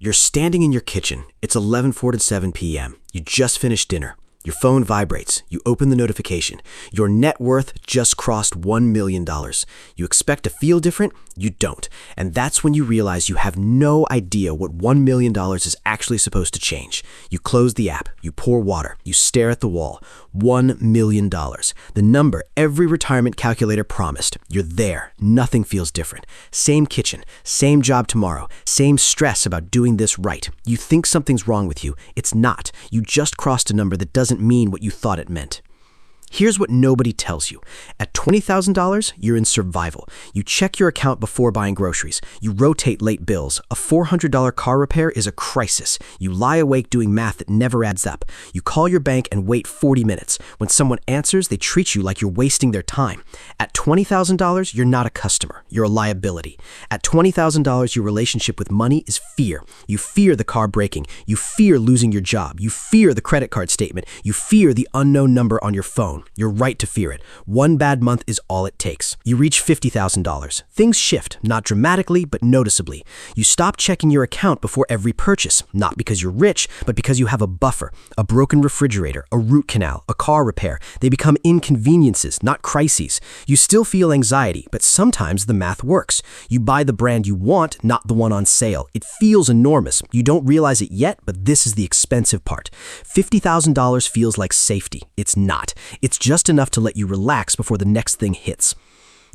You're standing in your kitchen. It's 11:47 p.m. You just finished dinner. Your phone vibrates. You open the notification. Your net worth just crossed $1 million. You expect to feel different? You don't. And that's when you realize you have no idea what $1 million is actually supposed to change. You close the app. You pour water. You stare at the wall. $1 million. The number every retirement calculator promised. You're there. Nothing feels different. Same kitchen. Same job tomorrow. Same stress about doing this right. You think something's wrong with you. It's not. You just crossed a number that doesn't mean what you thought it meant. Here's what nobody tells you. At $20,000, you're in survival. You check your account before buying groceries. You rotate late bills. A $400 car repair is a crisis. You lie awake doing math that never adds up. You call your bank and wait 40 minutes. When someone answers, they treat you like you're wasting their time. At $20,000, you're not a customer. You're a liability. At $20,000, your relationship with money is fear. You fear the car breaking. You fear losing your job. You fear the credit card statement. You fear the unknown number on your phone. You're right to fear it. One bad month is all it takes. You reach $50,000. Things shift, not dramatically, but noticeably. You stop checking your account before every purchase, not because you're rich, but because you have a buffer, a broken refrigerator, a root canal, a car repair. They become inconveniences, not crises. You still feel anxiety, but sometimes the math works. You buy the brand you want, not the one on sale. It feels enormous. You don't realize it yet, but this is the expensive part. $50,000 feels like safety. It's not. It's just enough to let you relax before the next thing hits.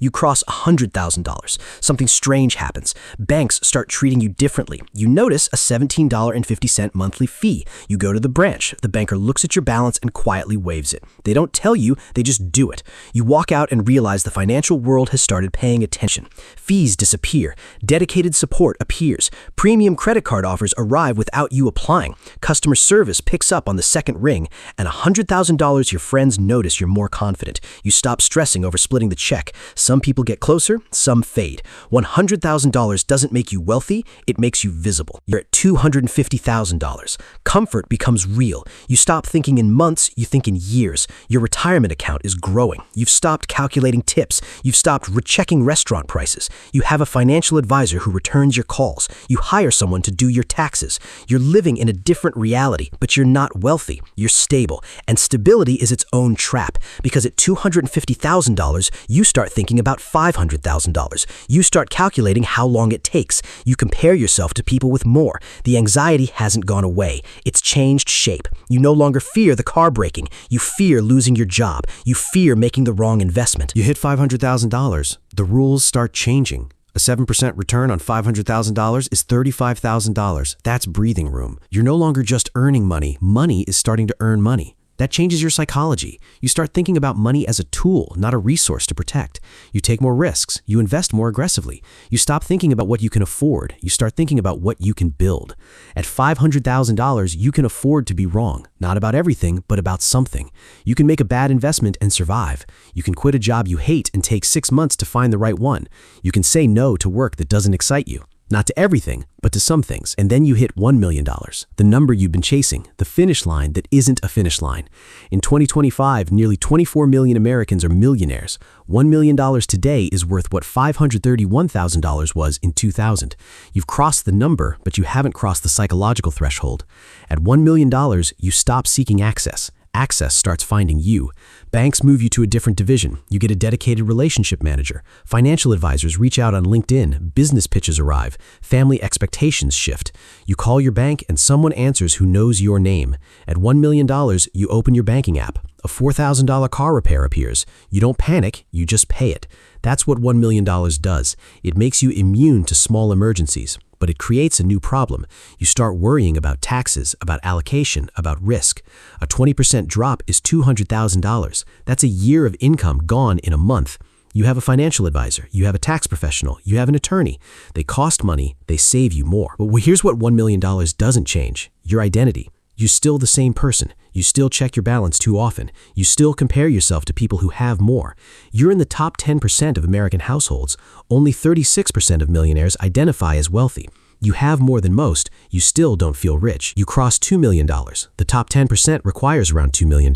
You cross $100,000. Something strange happens. Banks start treating you differently. You notice a $17.50 monthly fee. You go to the branch. The banker looks at your balance and quietly waives it. They don't tell you, they just do it. You walk out and realize the financial world has started paying attention. Fees disappear. Dedicated support appears. Premium credit card offers arrive without you applying. Customer service picks up on the second ring. And $100,000 your friends notice you're more confident. You stop stressing over splitting the check. Some people get closer, some fade. $100,000 doesn't make you wealthy, it makes you visible. You're at $250,000. Comfort becomes real. You stop thinking in months, you think in years. Your retirement account is growing. You've stopped calculating tips. You've stopped rechecking restaurant prices. You have a financial advisor who returns your calls. You hire someone to do your taxes. You're living in a different reality, but you're not wealthy. You're stable. And stability is its own trap, because at $250,000, you start thinking about $500,000. You start calculating how long it takes. You compare yourself to people with more. The anxiety hasn't gone away. It's changed shape. You no longer fear the car breaking. You fear losing your job. You fear making the wrong investment. You hit $500,000. The rules start changing. A 7% return on $500,000 is $35,000. That's breathing room. You're no longer just earning money. Money is starting to earn money. That changes your psychology. You start thinking about money as a tool, not a resource to protect. You take more risks. You invest more aggressively. You stop thinking about what you can afford. You start thinking about what you can build. At $500,000, you can afford to be wrong, not about everything, but about something. You can make a bad investment and survive. You can quit a job you hate and take 6 months to find the right one. You can say no to work that doesn't excite you. Not to everything, but to some things. And then you hit $1 million, the number you've been chasing, the finish line that isn't a finish line. In 2025, nearly 24 million Americans are millionaires. $1 million today is worth what $531,000 was in 2000. You've crossed the number, but you haven't crossed the psychological threshold. At $1 million, you stop seeking access. Access starts finding you. Banks move you to a different division. You get a dedicated relationship manager. Financial advisors reach out on LinkedIn. Business pitches arrive. Family expectations shift. You call your bank and someone answers who knows your name. At $1 million, you open your banking app. A $4,000 car repair appears. You don't panic, you just pay it. That's what $1 million does. It makes you immune to small emergencies. But it creates a new problem. You start worrying about taxes, about allocation, about risk. A 20% drop is $200,000. That's a year of income gone in a month. You have a financial advisor, you have a tax professional, you have an attorney. They cost money, they save you more. But here's what $1 million doesn't change: your identity. You're still the same person. You still check your balance too often. You still compare yourself to people who have more. You're in the top 10% of American households. Only 36% of millionaires identify as wealthy. You have more than most, you still don't feel rich. You cross $2 million. The top 10% requires around $2 million.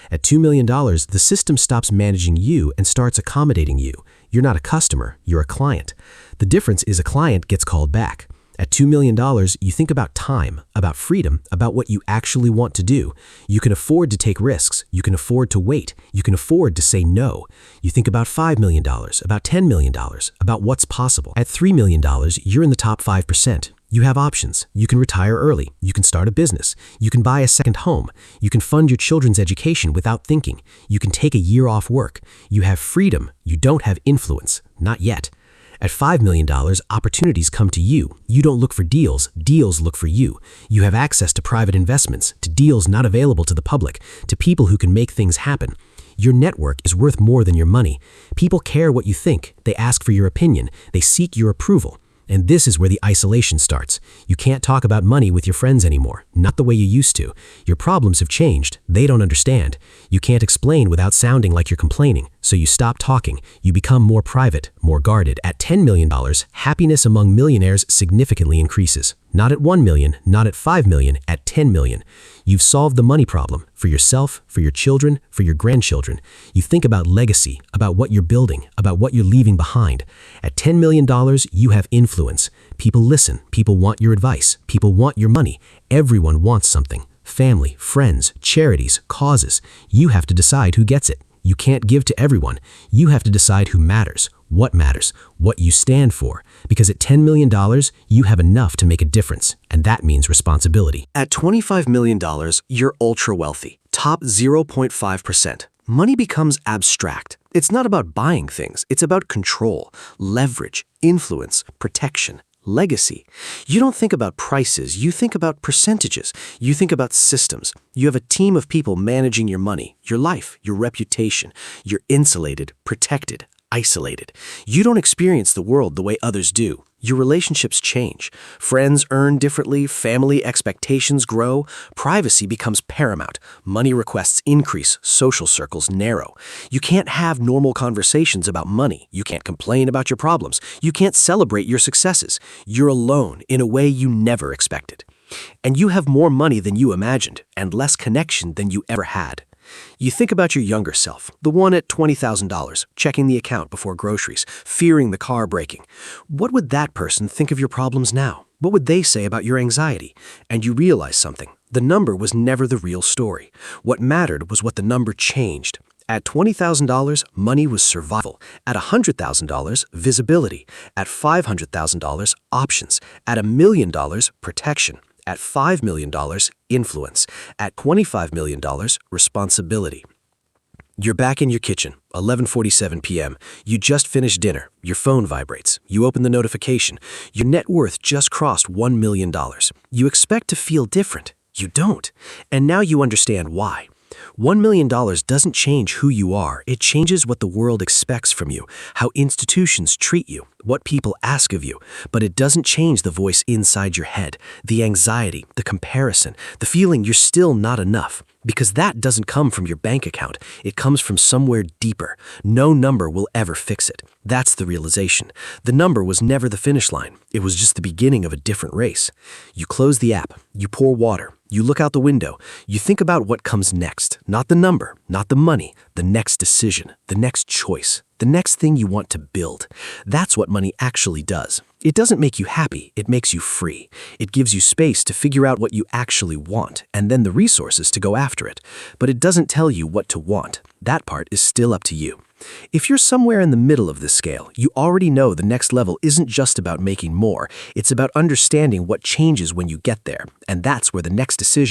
At $2 million, the system stops managing you and starts accommodating you. You're not a customer, you're a client. The difference is a client gets called back. At $2 million, you think about time, about freedom, about what you actually want to do. You can afford to take risks. You can afford to wait. You can afford to say no. You think about $5 million, about $10 million, about what's possible. At $3 million, you're in the top 5%. You have options. You can retire early. You can start a business. You can buy a second home. You can fund your children's education without thinking. You can take a year off work. You have freedom. You don't have influence. Not yet. At $5 million, opportunities come to you. You don't look for deals. Deals look for you. You have access to private investments, to deals not available to the public, to people who can make things happen. Your network is worth more than your money. People care what you think. They ask for your opinion. They seek your approval. And this is where the isolation starts. You can't talk about money with your friends anymore, not the way you used to. Your problems have changed. They don't understand. You can't explain without sounding like you're complaining, so you stop talking. You become more private, more guarded. At $10 million, happiness among millionaires significantly increases. Not at $1 million, not at $5 million, at $10 million. You've solved the money problem for yourself, for your children, for your grandchildren. You think about legacy, about what you're building, about what you're leaving behind. At $10 million, you have influence. People listen. People want your advice. People want your money. Everyone wants something. Family, friends, charities, causes. You have to decide who gets it. You can't give to everyone. You have to decide who matters, what you stand for. Because at $10 million, you have enough to make a difference, and that means responsibility. At $25 million, you're ultra wealthy, top 0.5%. Money becomes abstract. It's not about buying things. It's about control, leverage, influence, protection, legacy. You don't think about prices. You think about percentages. You think about systems. You have a team of people managing your money, your life, your reputation. You're insulated, protected, isolated. You don't experience the world the way others do. Your relationships change. Friends earn differently. Family expectations grow. Privacy becomes paramount. Money requests increase. Social circles narrow. You can't have normal conversations about money. You can't complain about your problems. You can't celebrate your successes. You're alone in a way you never expected. And you have more money than you imagined and less connection than you ever had. You think about your younger self, the one at $20,000, checking the account before groceries, fearing the car breaking. What would that person think of your problems now? What would they say about your anxiety? And you realize something. The number was never the real story. What mattered was what the number changed. At $20,000, money was survival. At $100,000, visibility. At $500,000, options. At $1 million, protection. At $5 million, influence. At $25 million, responsibility. You're back in your kitchen, 11:47 p.m. You just finished dinner. Your phone vibrates. You open the notification. Your net worth just crossed $1 million. You expect to feel different. You don't. And now you understand why. $1 million doesn't change who you are. It changes what the world expects from you, how institutions treat you, what people ask of you. But it doesn't change the voice inside your head, the anxiety, the comparison, the feeling you're still not enough. Because that doesn't come from your bank account. It comes from somewhere deeper. No number will ever fix it. That's the realization. The number was never the finish line. It was just the beginning of a different race. You close the app. You pour water. You look out the window. You think about what comes next. Not the number, not the money. The next decision, the next choice, the next thing you want to build. That's what money actually does. It doesn't make you happy, it makes you free. It gives you space to figure out what you actually want, and then the resources to go after it. But it doesn't tell you what to want. That part is still up to you. If you're somewhere in the middle of this scale, you already know the next level isn't just about making more. It's about understanding what changes when you get there, and that's where the next decision